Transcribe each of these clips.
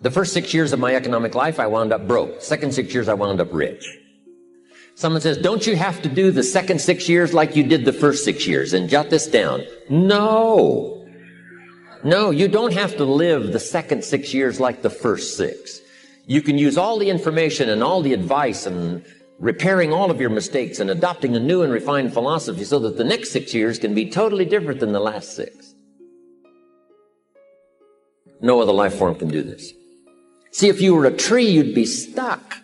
The first 6 years of my economic life, I wound up broke. Second 6 years, I wound up rich. Someone says, don't you have to do the second 6 years like you did the first 6 years? And jot this down. No. No, you don't have to live the second 6 years like the first 6. You can use all the information and all the advice and repairing all of your mistakes and adopting a new and refined philosophy so that the next 6 years can be totally different than the last 6. No other life form can do this. See, if you were a tree, you'd be stuck.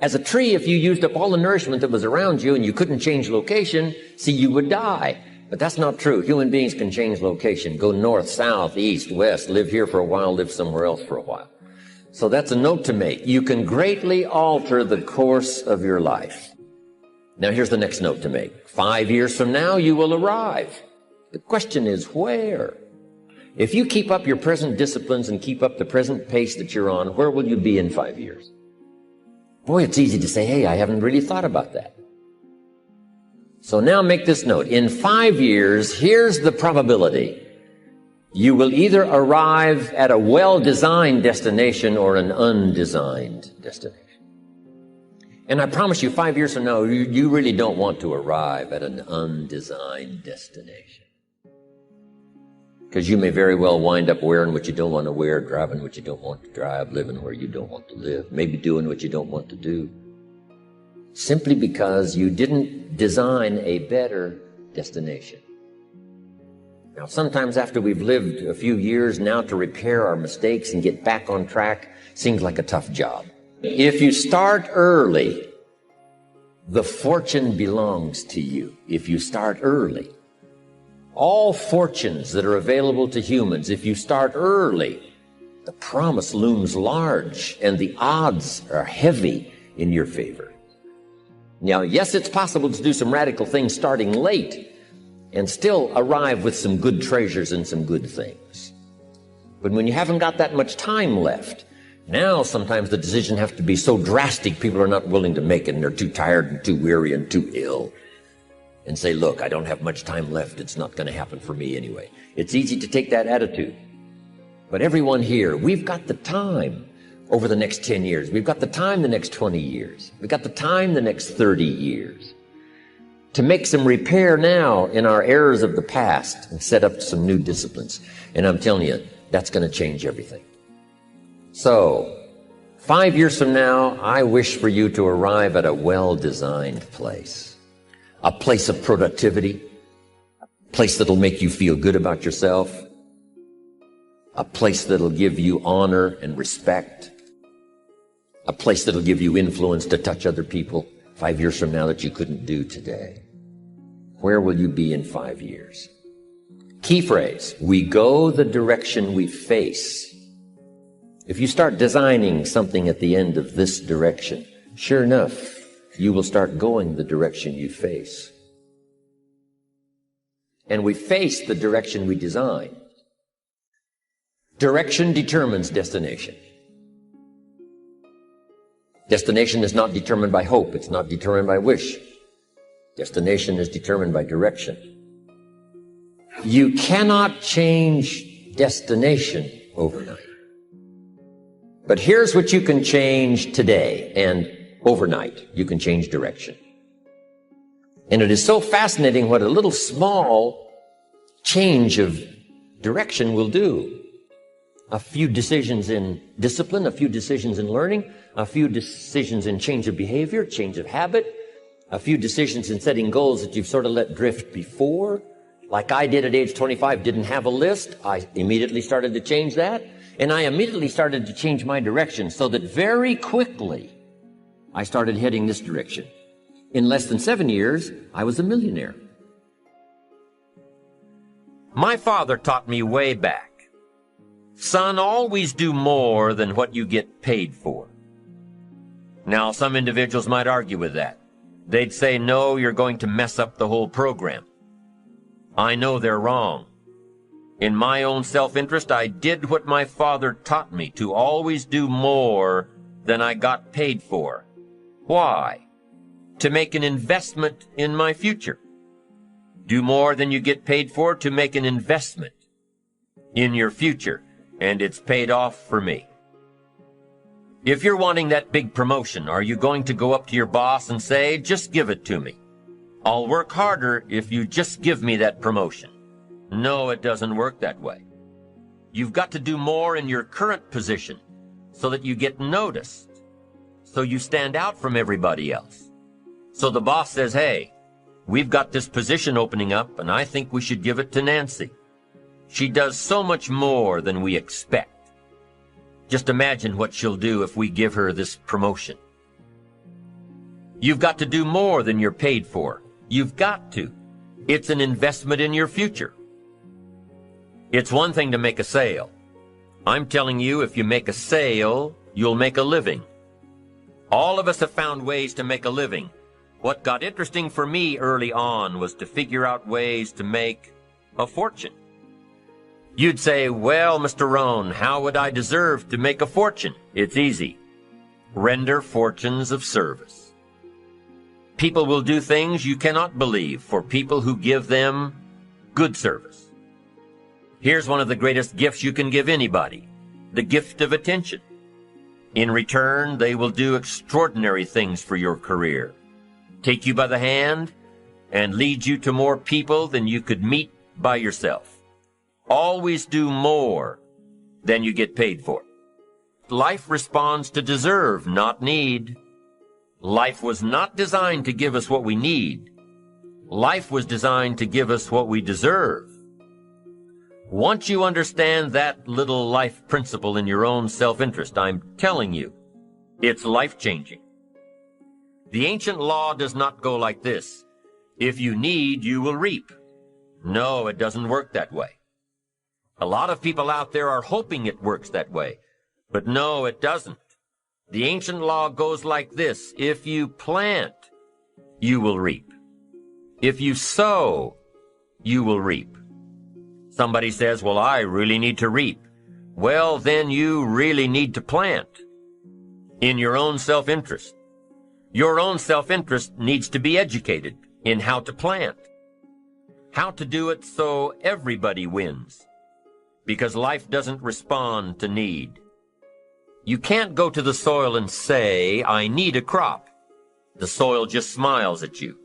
As a tree, if you used up all the nourishment that was around you and you couldn't change location, see, you would die. But that's not true. Human beings can change location, go north, south, east, west, live here for a while, live somewhere else for a while. So that's a note to make. You can greatly alter the course of your life. Now here's the next note to make. 5 years from now, you will arrive. The question is where? If you keep up your present disciplines and keep up the present pace that you're on, where will you be in 5 years? Boy, it's easy to say, hey, I haven't really thought about that. So now make this note. In 5 years, here's the probability. You will either arrive at a well-designed destination or an undesigned destination. And I promise you, 5 years from now, you really don't want to arrive at an undesigned destination. Because you may very well wind up wearing what you don't want to wear, driving what you don't want to drive, living where you don't want to live, maybe doing what you don't want to do. Simply because you didn't design a better destination. Now, sometimes after we've lived a few years now to repair our mistakes and get back on track seems like a tough job. If you start early, the fortune belongs to you. If you start early. All fortunes that are available to humans, if you start early, the promise looms large and the odds are heavy in your favor. Now, yes, it's possible to do some radical things starting late and still arrive with some good treasures and some good things. But when you haven't got that much time left, now sometimes the decision has to be so drastic people are not willing to make it and they're too tired and too weary and too ill. And say, look, I don't have much time left. It's not going to happen for me anyway. It's easy to take that attitude. But everyone here, we've got the time over the next 10 years. We've got the time the next 20 years. We've got the time the next 30 years to make some repair now in our errors of the past and set up some new disciplines. And I'm telling you, that's going to change everything. So, 5 years from now, I wish for you to arrive at a well-designed place. A place of productivity, a place that'll make you feel good about yourself, a place that'll give you honor and respect, a place that'll give you influence to touch other people 5 years from now that you couldn't do today. Where will you be in 5 years? Key phrase, we go the direction we face. If you start designing something at the end of this direction, sure enough, you will start going the direction you face. And we face the direction we design. Direction determines destination. Destination is not determined by hope. It's not determined by wish. Destination is determined by direction. You cannot change destination overnight. But here's what you can change today, and overnight, you can change direction. And it is so fascinating what a little small change of direction will do. A few decisions in discipline, a few decisions in learning, a few decisions in change of behavior, change of habit, a few decisions in setting goals that you've sort of let drift before. Like I did at age 25, didn't have a list. I immediately started to change that. And I immediately started to change my direction so that very quickly I started heading this direction. In less than 7 years, I was a millionaire. My father taught me way back, son, always do more than what you get paid for. Now, some individuals might argue with that. They'd say, no, you're going to mess up the whole program. I know they're wrong. In my own self-interest, I did what my father taught me, to always do more than I got paid for. Why? To make an investment in my future. Do more than you get paid for to make an investment in your future. and it's paid off for me. If you're wanting that big promotion, are you going to go up to your boss and say, just give it to me? I'll work harder if you just give me that promotion. No, it doesn't work that way. You've got to do more in your current position so that you get noticed, so you stand out from everybody else. So the boss says, hey, we've got this position opening up, and I think we should give it to Nancy. She does so much more than we expect. Just imagine what she'll do if we give her this promotion. You've got to do more than you're paid for. You've got to. It's an investment in your future. It's one thing to make a sale. I'm telling you, if you make a sale, you'll make a living. All of us have found ways to make a living. What got interesting for me early on was to figure out ways to make a fortune. You'd say, well, Mr. Rohn, how would I deserve to make a fortune? It's easy. Render fortunes of service. People will do things you cannot believe for people who give them good service. Here's one of the greatest gifts you can give anybody, the gift of attention. In return, they will do extraordinary things for your career, take you by the hand, and lead you to more people than you could meet by yourself. Always do more than you get paid for. Life responds to deserve, not need. Life was not designed to give us what we need. Life was designed to give us what we deserve. Once you understand that little life principle in your own self-interest, I'm telling you, it's life-changing. The ancient law does not go like this. If you need, you will reap. No, it doesn't work that way. A lot of people out there are hoping it works that way, but no, it doesn't. The ancient law goes like this. If you plant, you will reap. If you sow, you will reap. Somebody says, well, I really need to reap. Well, then you really need to plant in your own self-interest. Your own self-interest needs to be educated in how to plant, how to do it so everybody wins. Because life doesn't respond to need. You can't go to the soil and say, I need a crop. The soil just smiles at you.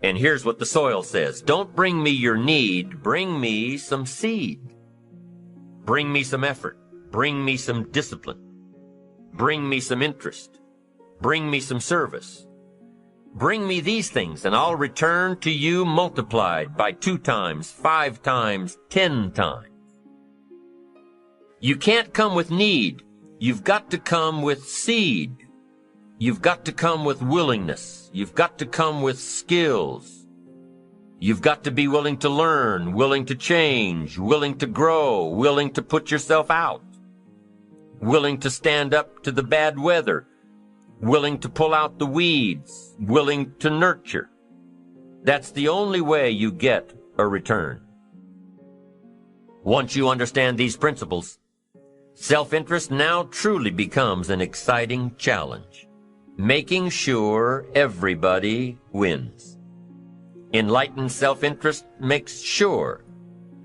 And here's what the soil says. Don't bring me your need, bring me some seed. Bring me some effort. Bring me some discipline. Bring me some interest. Bring me some service. Bring me these things, and I'll return to you multiplied by 2 times, 5 times, 10 times. You can't come with need. You've got to come with seed. You've got to come with willingness. You've got to come with skills. You've got to be willing to learn, willing to change, willing to grow, willing to put yourself out, willing to stand up to the bad weather, willing to pull out the weeds, willing to nurture. That's the only way you get a return. Once you understand these principles, self-interest now truly becomes an exciting challenge, making sure everybody wins. Enlightened self-interest makes sure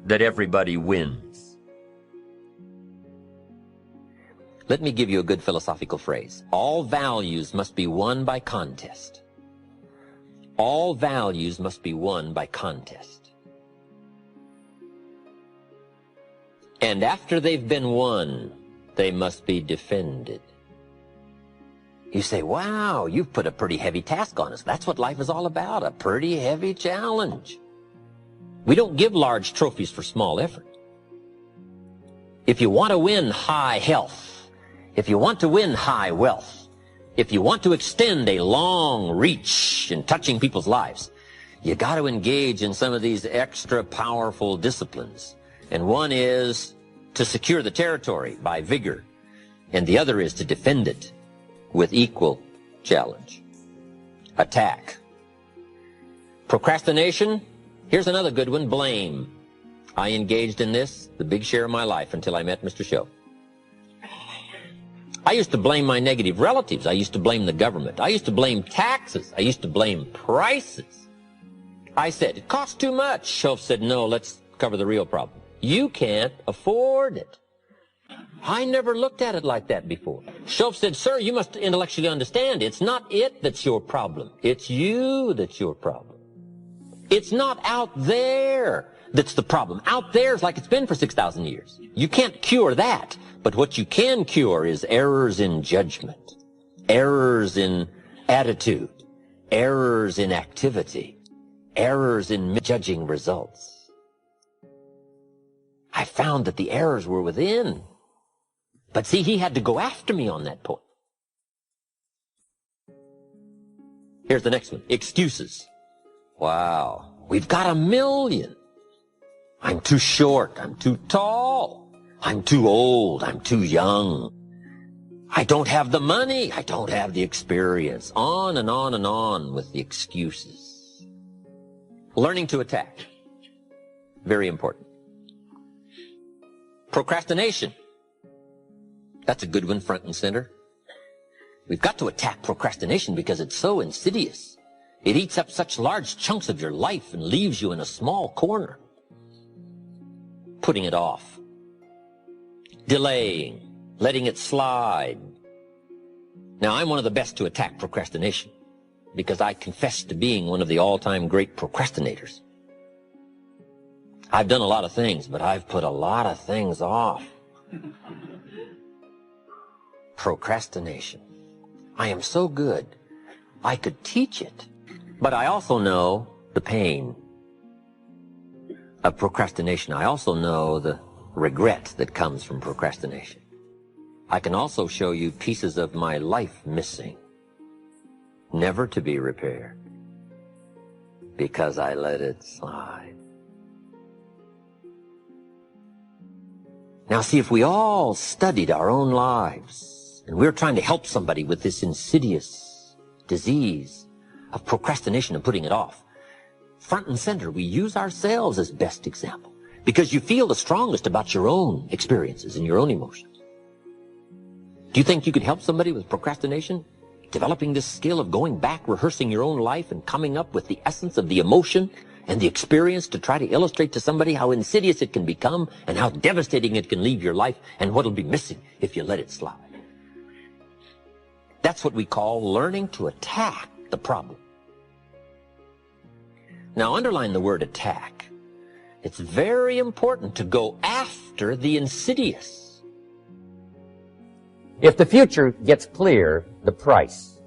that everybody wins. Let me give you a good philosophical phrase. All values must be won by contest. All values must be won by contest. And after they've been won, they must be defended. You say, wow, you've put a pretty heavy task on us. That's what life is all about, a pretty heavy challenge. We don't give large trophies for small effort. If you want to win high health, if you want to win high wealth, if you want to extend a long reach in touching people's lives, you got to engage in some of these extra powerful disciplines. And one is to secure the territory by vigor, and the other is to defend it with equal challenge. Attack. Procrastination. Here's another good one, blame. I engaged in this the big share of my life until I met Mr. Show. I used to blame my negative relatives. I used to blame the government. I used to blame taxes. I used to blame prices. I said, it costs too much. Shoaff said, no, let's cover the real problem. You can't afford it. I never looked at it like that before. Shoaff said, sir, you must intellectually understand it's not it that's your problem. It's you that's your problem. It's not out there that's the problem. Out there is like it's been for 6,000 years. You can't cure that. But what you can cure is errors in judgment, errors in attitude, errors in activity, errors in judging results. I found that the errors were within. But see, he had to go after me on that point. Here's the next one. Excuses. Wow. We've got a million. I'm too short. I'm too tall. I'm too old. I'm too young. I don't have the money. I don't have the experience. On and on and on with the excuses. Learning to attack. Very important. Procrastination. That's a good one, front and center. We've got to attack procrastination because it's so insidious. It eats up such large chunks of your life and leaves you in a small corner. Putting it off. Delaying. Letting it slide. Now, I'm one of the best to attack procrastination because I confess to being one of the all-time great procrastinators. I've done a lot of things, but I've put a lot of things off. Procrastination. I am so good, I could teach it. But I also know the pain of procrastination. I also know the regret that comes from procrastination. I can also show you pieces of my life missing, never to be repaired, because I let it slide. Now see, if we all studied our own lives, and we're trying to help somebody with this insidious disease of procrastination and putting it off, front and center, we use ourselves as best example because you feel the strongest about your own experiences and your own emotions. Do you think you could help somebody with procrastination? Developing this skill of going back, rehearsing your own life and coming up with the essence of the emotion and the experience to try to illustrate to somebody how insidious it can become and how devastating it can leave your life and what'll be missing if you let it slide. That's what we call learning to attack the problem. Now, underline the word attack. It's very important to go after the insidious. If the future gets clear, the price